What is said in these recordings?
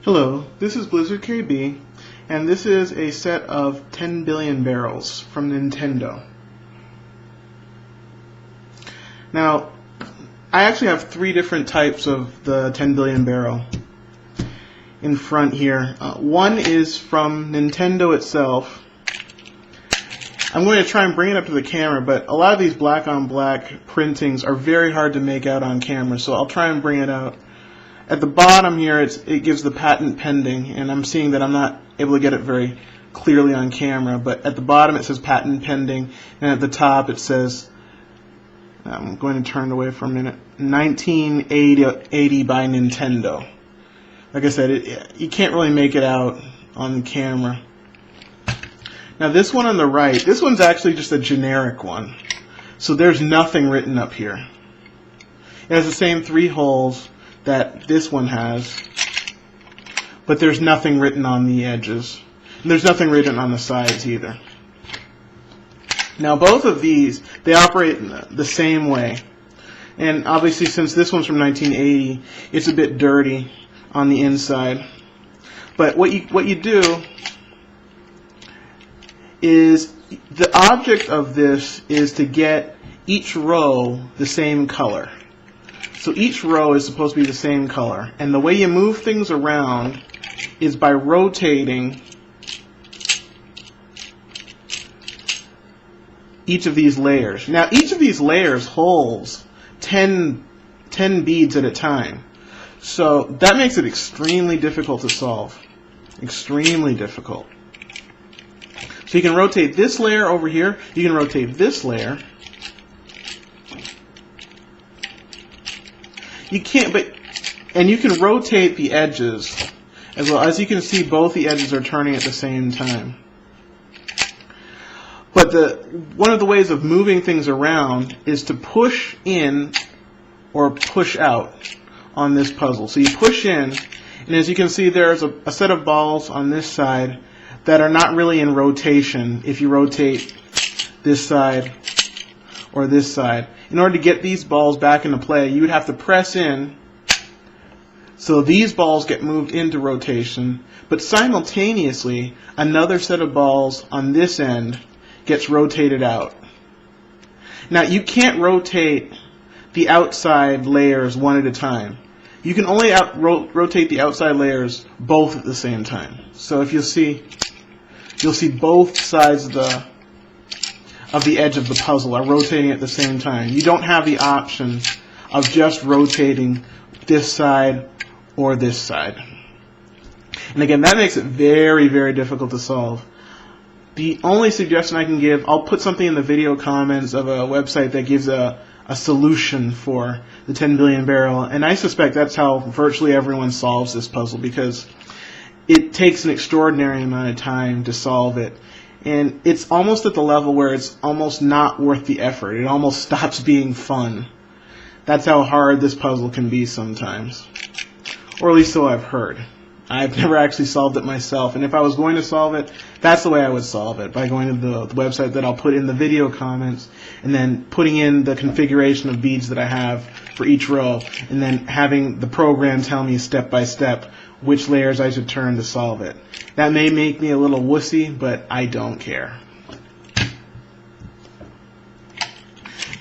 Hello, this is Blizzard KB, and this is a set of 10 billion barrels from Nintendo. Now, I actually have three different types of the 10 billion barrel in front here. One is from Nintendo itself. I'm going to try and bring it up to the camera, but a lot of these black on black printings are very hard to make out on camera, so I'll try and bring it out. At the bottom here, it gives the patent pending, and I'm seeing that I'm not able to get it very clearly on camera, but at the bottom it says patent pending, and at the top it says, I'm going to turn it away for a minute, 1980 by Nintendo. Like I said, you can't really make it out on camera. Now this one on the right, this one's actually just a generic one, so there's nothing written up here. It has the same three holes that this one has, but there's nothing written on the edges. And there's nothing written on the sides either. Now both of these, they operate the same way. And obviously since this one's from 1980, it's a bit dirty on the inside. But what you do is, the object of this is to get each row the same color. So each row is supposed to be the same color. And the way you move things around is by rotating each of these layers. Now each of these layers holds 10 beads at a time. So that makes it extremely difficult to solve. Extremely difficult. So you can rotate this layer over here. You can rotate this layer. You can't, and you can rotate the edges as well. As you can see, both the edges are turning at the same time. But one of the ways of moving things around is to push in or push out on this puzzle. So you push in, and as you can see, there's a set of balls on this side that are not really in rotation if you rotate this side or this side. In order to get these balls back into play, you would have to press in so these balls get moved into rotation, but simultaneously another set of balls on this end gets rotated out. Now you can't rotate the outside layers one at a time. You can only rotate the outside layers both at the same time. So if you'll see both sides of the edge of the puzzle are rotating at the same time. You don't have the option of just rotating this side or this side. And again, that makes it very, very difficult to solve. The only suggestion I can give, I'll put something in the video comments of a website that gives a solution for the 10 billion barrel, and I suspect that's how virtually everyone solves this puzzle, because it takes an extraordinary amount of time to solve it. And it's almost at the level where it's almost not worth the effort. It almost stops being fun. That's how hard this puzzle can be sometimes. Or at least so I've heard. I've never actually solved it myself. And if I was going to solve it, that's the way I would solve it, by going to the website that I'll put in the video comments, and then putting in the configuration of beads that I have for each row, and then having the program tell me step by step which layers I should turn to solve it. That may make me a little wussy, but I don't care.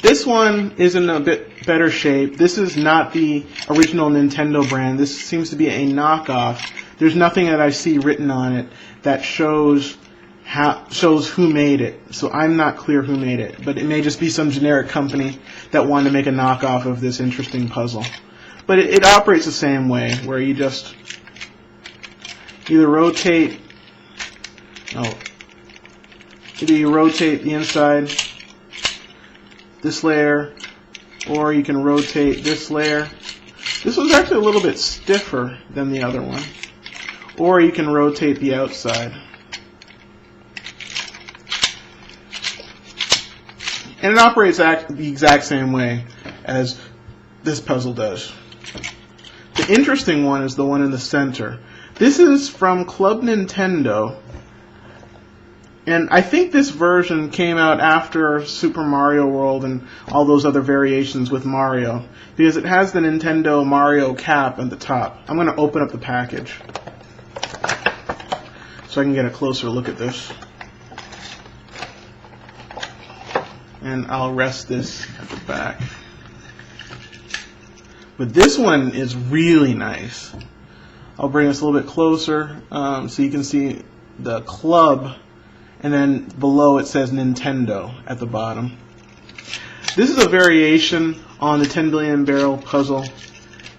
This one is in a bit better shape. This is not the original Nintendo brand. This seems to be a knockoff. There's nothing that I see written on it that shows who made it. So I'm not clear who made it, but it may just be some generic company that wanted to make a knockoff of this interesting puzzle. But it operates the same way, where you just either rotate the inside, this layer, or you can rotate this layer. This one's actually a little bit stiffer than the other one. Or you can rotate the outside. And it operates the exact same way as this puzzle does. The interesting one is the one in the center. This is from Club Nintendo, And I think this version came out after Super Mario World and all those other variations with Mario, because it has the Nintendo Mario cap at the top. I'm going to open up the package so I can get a closer look at this. And I'll rest this at the back. But this one is really nice. I'll bring this a little bit closer so you can see the club, and then below it says Nintendo at the bottom. This is a variation on the 10 billion barrel puzzle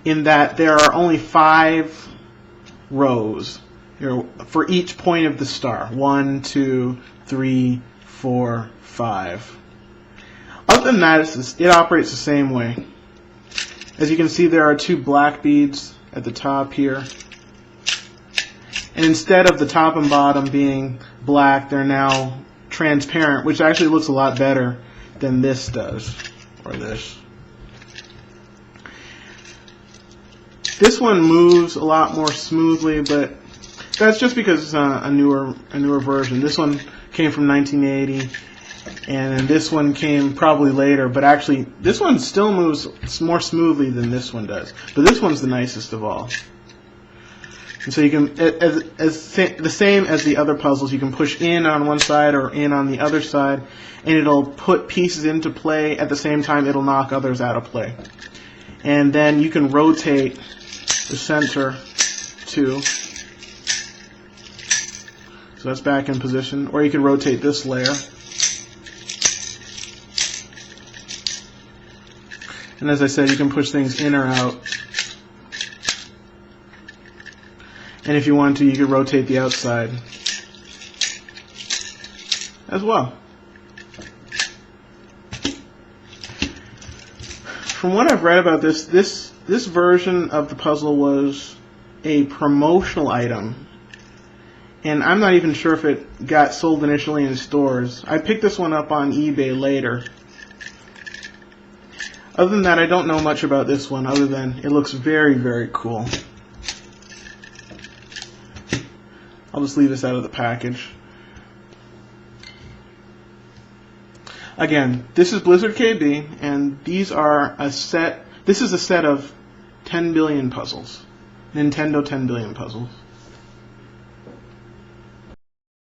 in that there are only 5 rows for each point of the star. 1, 2, 3, 4, 5. Other than that, it operates the same way. As you can see, there are 2 black beads at the top here. And instead of the top and bottom being black, they're now transparent, which actually looks a lot better than this does, or this. This one moves a lot more smoothly, but that's just because it's a newer version. This one came from 1980. And then this one came probably later, but actually this one still moves more smoothly than this one does. But this one's the nicest of all. And so you can, the same as the other puzzles, you can push in on one side or in on the other side, and it'll put pieces into play. At the same time, it'll knock others out of play. And then you can rotate the center too. So that's back in position. Or you can rotate this layer. And as I said, you can push things in or out. And if you want to, you can rotate the outside as well. From what I've read about this version of the puzzle was a promotional item. And I'm not even sure if it got sold initially in stores. I picked this one up on eBay later. Other than that, I don't know much about this one, other than it looks very, very cool. I'll just leave this out of the package. Again, this is Blizzard KB, and these are a set. This is a set of 10 billion puzzles. Nintendo 10 billion puzzles.